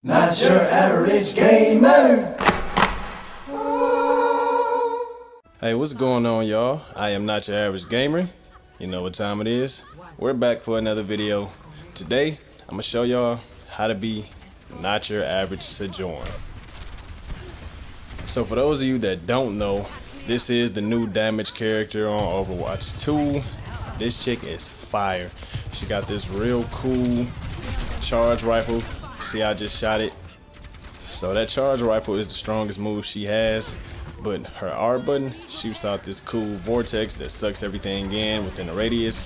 Not your average gamer. Hey, what's going on, y'all? I am not your average gamer. You know what time it is. We're back for another video. Today, I'm gonna show y'all how to be not your average Sojourn. So for those of you that don't know, this is the new damage character on Overwatch 2. This chick is fire. She got this real cool charge rifle. See, I just shot it. So that charge rifle is the strongest move she has, but her R button shoots out this cool vortex that sucks everything in within a radius.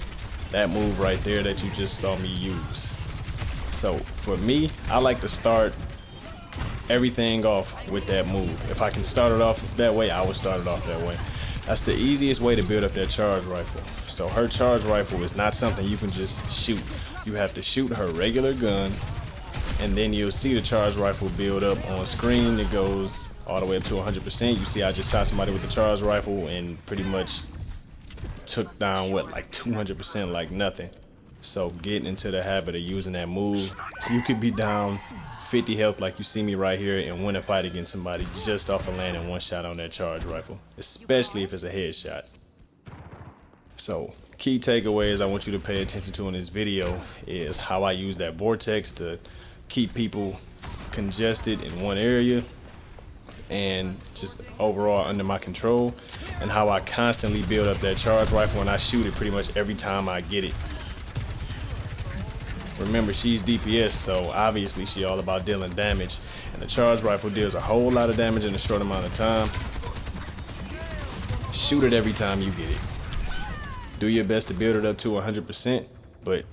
That move right there that you just saw me use. So for me, I like to start everything off with that move. If I can start it off that way, I would start it off that way. That's the easiest way to build up that charge rifle. So her charge rifle is not something you can just shoot. You have to shoot her regular gun, and then you'll see the charge rifle build up on screen. It goes all the way up to 100%. You see I just shot somebody with the charge rifle and pretty much took down what, like 200% like nothing. So get into the habit of using that move. You could be down 50 health like you see me right here and win a fight against somebody just off of landing one shot on that charge rifle, especially if it's a headshot. So key takeaways I want you to pay attention to in this video is how I use that vortex to keep people congested in one area and just overall under my control, and how I constantly build up that charge rifle and I shoot it pretty much every time I get it. Remember, she's DPS, so obviously she all about dealing damage, and the charge rifle deals a whole lot of damage in a short amount of time. Shoot it every time you get it. Do your best to build it up to 100%, but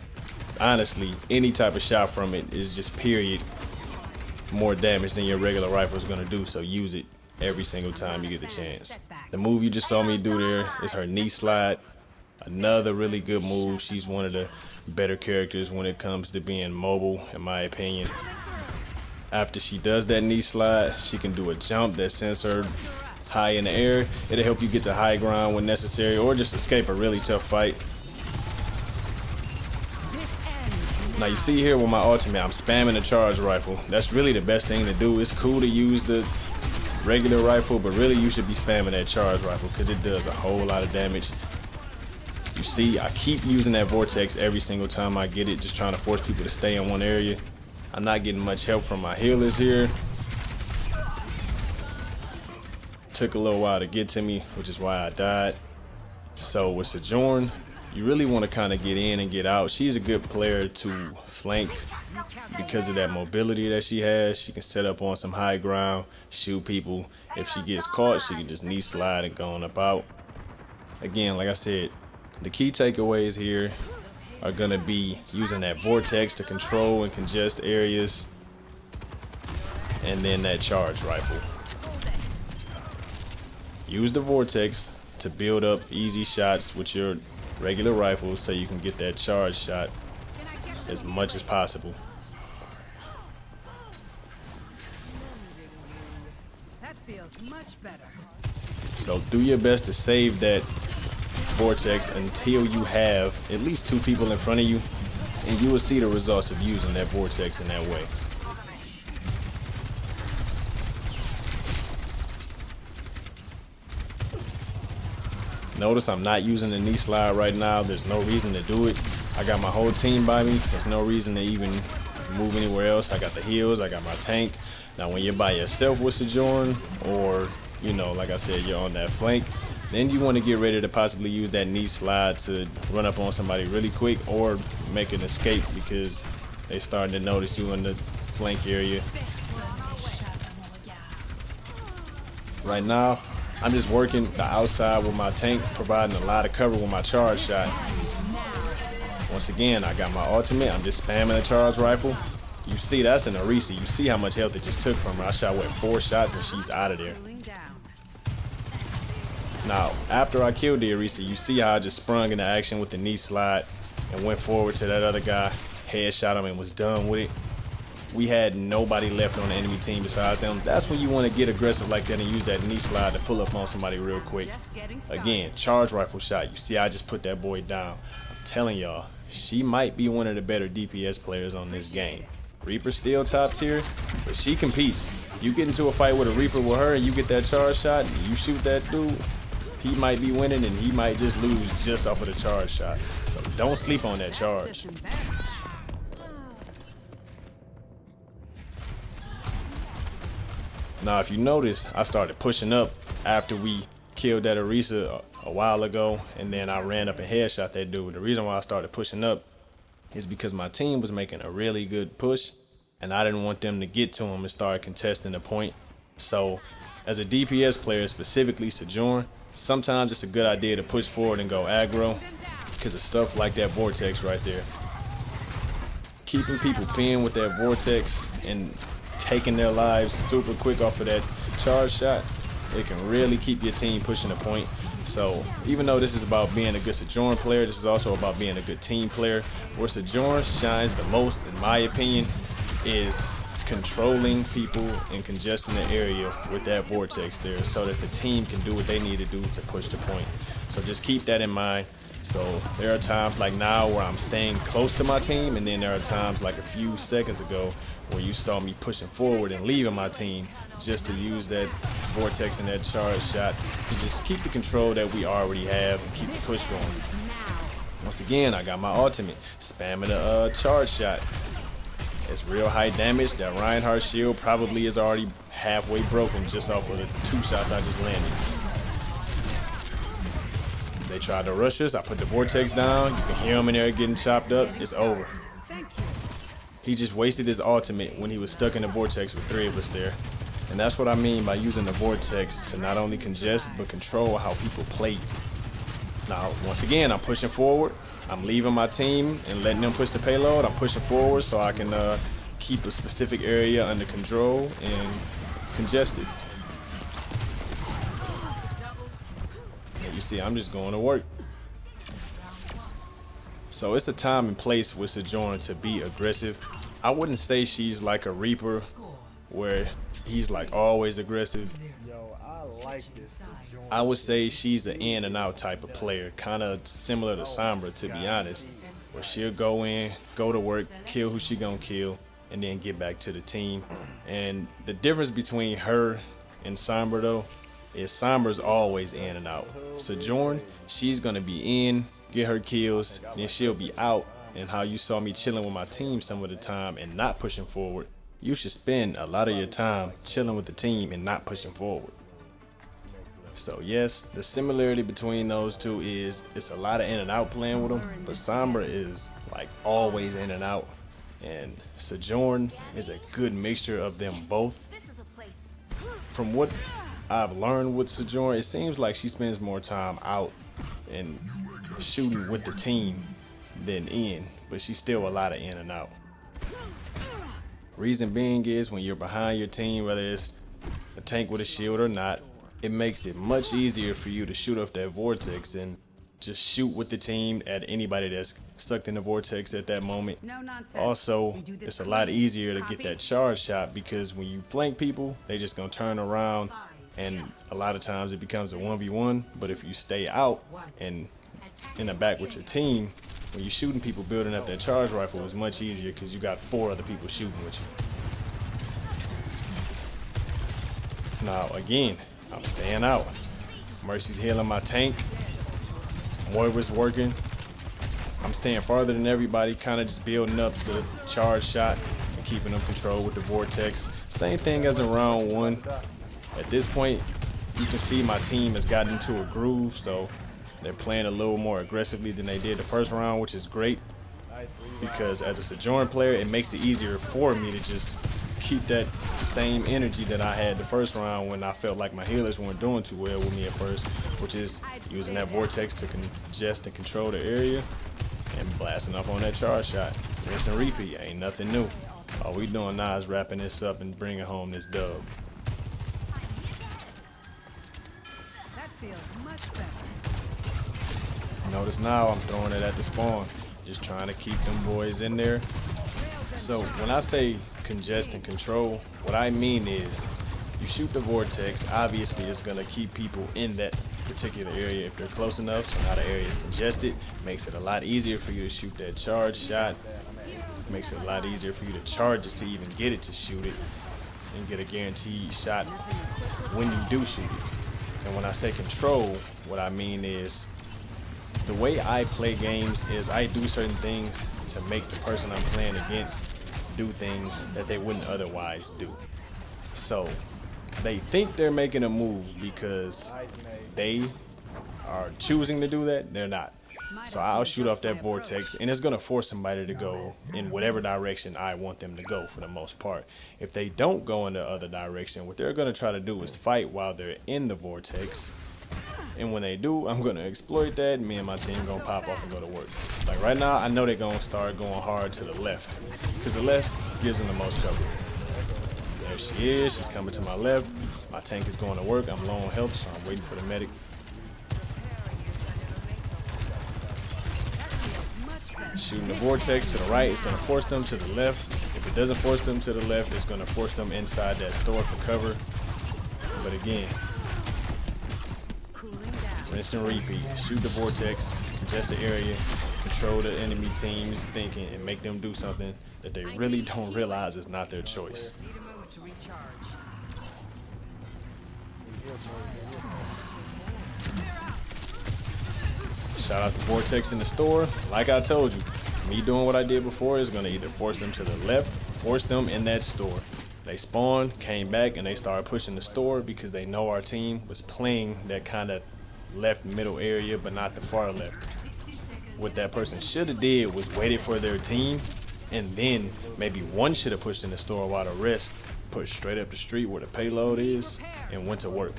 honestly, any type of shot from it is just period more damage than your regular rifle is going to do, so use it every single time you get the chance. The move you just saw me do there is her knee slide. Another really good move. She's one of the better characters when it comes to being mobile, in my opinion. After she does that knee slide, she can do a jump that sends her high in the air. It'll help you get to high ground when necessary, or just escape a really tough fight. Now you see here with my ultimate, I'm spamming the charge rifle. That's really the best thing to do. It's cool to use the regular rifle, but really you should be spamming that charge rifle because it does a whole lot of damage. You see, I keep using that vortex every single time I get it, just trying to force people to stay in one area. I'm not getting much help from my healers here. Took a little while to get to me, which is why I died. So with Sojourn, you really want to kind of get in and get out. She's a good player to flank because of that mobility that she has. She can set up on some high ground, shoot people. If she gets caught, she can just knee slide and go on up out. Again, like I said, the key takeaways here are going to be using that vortex to control and congest areas, and then that charge rifle. Use the vortex to build up easy shots with your regular rifle so you can get that charge shot as much as possible. That feels much better. So do your best to save that vortex until you have at least 2 people in front of you, and you will see the results of using that vortex in that way. Notice I'm not using the knee slide right now. There's no reason to do it. I got my whole team by me. There's no reason to even move anywhere else. I got the heals, I got my tank. Now when you're by yourself with Sojourn, or you know, like I said, you're on that flank, then you want to get ready to possibly use that knee slide to run up on somebody really quick or make an escape because they're starting to notice you in the flank area. Right now, I'm just working the outside with my tank, providing a lot of cover with my charge shot. Once again, I got my ultimate. I'm just spamming the charge rifle. You see, that's an Arisa. You see how much health it just took from her. I shot, what, 4 shots and she's out of there. Now, after I killed the Arisa, you see how I just sprung into action with the knee slide and went forward to that other guy, headshot him, and was done with it. We had nobody left on the enemy team besides them. That's when you want to get aggressive like that and use that knee slide to pull up on somebody real quick. Again, charge rifle shot. You see, I just put that boy down. I'm telling y'all, she might be one of the better DPS players on this game. Reaper's still top tier, but she competes. You get into a fight with a Reaper with her and you get that charge shot and you shoot that dude, he might be winning and he might just lose just off of the charge shot. So don't sleep on that charge. Now, if you notice, I started pushing up after we killed that Orisa a while ago, and then I ran up and headshot that dude. The reason why I started pushing up is because my team was making a really good push, and I didn't want them to get to him and start contesting the point. So, as a DPS player, specifically Sojourn, sometimes it's a good idea to push forward and go aggro, because of stuff like that vortex right there. Keeping people pinned with that vortex and taking their lives super quick off of that charge shot, it can really keep your team pushing a point. So even though this is about being a good Sojourn player, this is also about being a good team player. Where Sojourn shines the most, in my opinion, is controlling people and congesting the area with that vortex there so that the team can do what they need to do to push the point. So just keep that in mind. So there are times like now where I'm staying close to my team, and then there are times like a few seconds ago where you saw me pushing forward and leaving my team just to use that vortex and that charge shot to just keep the control that we already have and keep the push going. Once again, I got my ultimate, spamming a charge shot. It's real high damage. That Reinhardt shield probably is already halfway broken just off of the 2 shots I just landed. They tried to rush us. I put the vortex down. You can hear him in there getting chopped up. It's over. He just wasted his ultimate when he was stuck in the vortex with 3 of us there. And that's what I mean by using the vortex to not only congest, but control how people play. Now, once again, I'm pushing forward. I'm leaving my team and letting them push the payload. I'm pushing forward so I can keep a specific area under control and congest it. And you see, I'm just going to work. So it's a time and place with Sojourn to be aggressive. I wouldn't say she's like a Reaper where he's like always aggressive. Yo, I like this. I would say she's an in and out type of player, kind of similar to Sombra, to be honest, where she'll go in, go to work, kill who she gonna kill, and then get back to the team. And the difference between her and Sombra though is Sombra's always in and out. Sojourn, she's gonna be in, get her kills, then she'll be out. And how you saw me chilling with my team some of the time and not pushing forward, you should spend a lot of your time chilling with the team and not pushing forward. So yes, the similarity between those two is it's a lot of in and out playing with them, but Sombra is like always in and out, and Sojourn is a good mixture of them both. From what I've learned with Sojourn, it seems like she spends more time out and shooting with the team than in, but she's still a lot of in and out. Reason being is when you're behind your team, whether it's a tank with a shield or not, it makes it much easier for you to shoot off that vortex and just shoot with the team at anybody that's sucked in the vortex at that moment. No nonsense. Also, it's a lot easier to get that charge shot because when you flank people, they just gonna turn around, and a lot of times it becomes a 1v1. But if you stay out and in the back with your team, when you're shooting people building up that charge rifle, it's much easier because you got 4 other people shooting with you. Now again, I'm staying out. Mercy's healing my tank. Moira's working. I'm staying farther than everybody, kind of just building up the charge shot and keeping them controlled with the vortex. Same thing as in round 1. At this point, you can see my team has gotten into a groove, so they're playing a little more aggressively than they did the first round, which is great because as a Sojourn player, it makes it easier for me to just keep that same energy that I had the first round when I felt like my healers weren't doing too well with me at first, which is using that vortex to congest and control the area and blasting up on that charge shot. Rinse and repeat, ain't nothing new. All we doing now is wrapping this up and bringing home this dub. That feels much better. Notice now I'm throwing it at the spawn, just trying to keep them boys in there. So when I say congest and control, what I mean is you shoot the vortex, obviously it's gonna keep people in that particular area if they're close enough, so now the area is congested, makes it a lot easier for you to shoot that charge shot makes it a lot easier for you to charge it to even get it to shoot it and get a guaranteed shot when you do shoot it. And when I say control, what I mean is the way I play games is I do certain things to make the person I'm playing against do things that they wouldn't otherwise do. So they think they're making a move because they are choosing to do that. They're not. So I'll shoot off that vortex, and it's going to force somebody to go in whatever direction I want them to go for the most part. If they don't go in the other direction, what they're going to try to do is fight while they're in the vortex. And when they do, I'm going to exploit that, and me and my team going to pop off and go to work. Like right now, I know they're going to start going hard to the left, because the left gives them the most cover. There she is. She's coming to my left. My tank is going to work. I'm low on health, so I'm waiting for the medic. Shooting the vortex to the right, it's going to force them to the left. If it doesn't force them to the left, it's going to force them inside that store for cover. But again, rinse and repeat. Shoot the vortex, congest the area, control the enemy team's thinking, and make them do something that they really don't realize is not their choice. Need a moment to recharge. Shout out the vortex in the store. Like I told you, me doing what I did before is going to either force them to the left, force them in that store. They spawned, came back, and they started pushing the store because they know our team was playing that kind of left middle area, but not the far left. What that person should have did was waited for their team, and then maybe one should have pushed in the store while the rest pushed straight up the street where the payload is and went to work.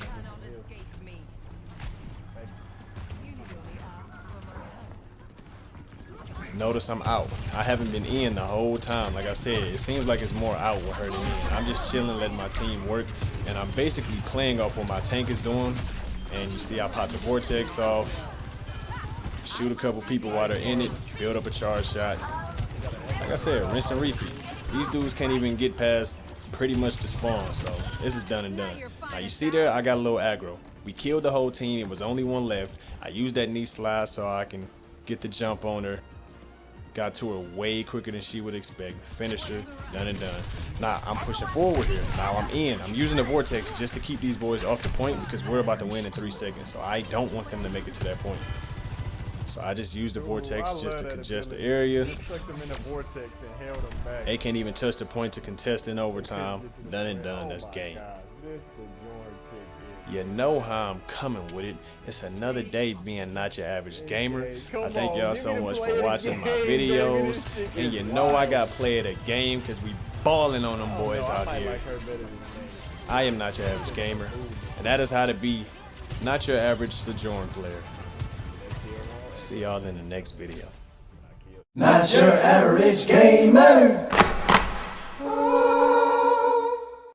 Notice I'm out. I haven't been in the whole time. Like I said, it seems like it's more out with her than in. I'm just chilling, letting my team work, and I'm basically playing off what my tank is doing. And you see I pop the vortex off, shoot a couple people while they're in it, build up a charge shot. Like I said, rinse and repeat. These dudes can't even get past pretty much the spawn, so this is done and done. Now you see there, I got a little aggro. We killed the whole team, it was only one left. I used that knee slide so I can get the jump on her. Got to her way quicker than she would expect. Finished her, done and done. Now I'm pushing forward here. Now I'm in. I'm using the vortex just to keep these boys off the point because we're about to win in 3 seconds. So I don't want them to make it to that point. So I just used the vortex just to congest the area. They can't even touch the point to contest in overtime. Done and done. That's game. You know how I'm coming with it. It's another day being not your average gamer. I thank y'all so much for watching my videos. And you know I got play of the game because we balling on them boys out here. I am not your average gamer. And that is how to be not your average Sojourn player. See y'all in the next video. Not your average gamer.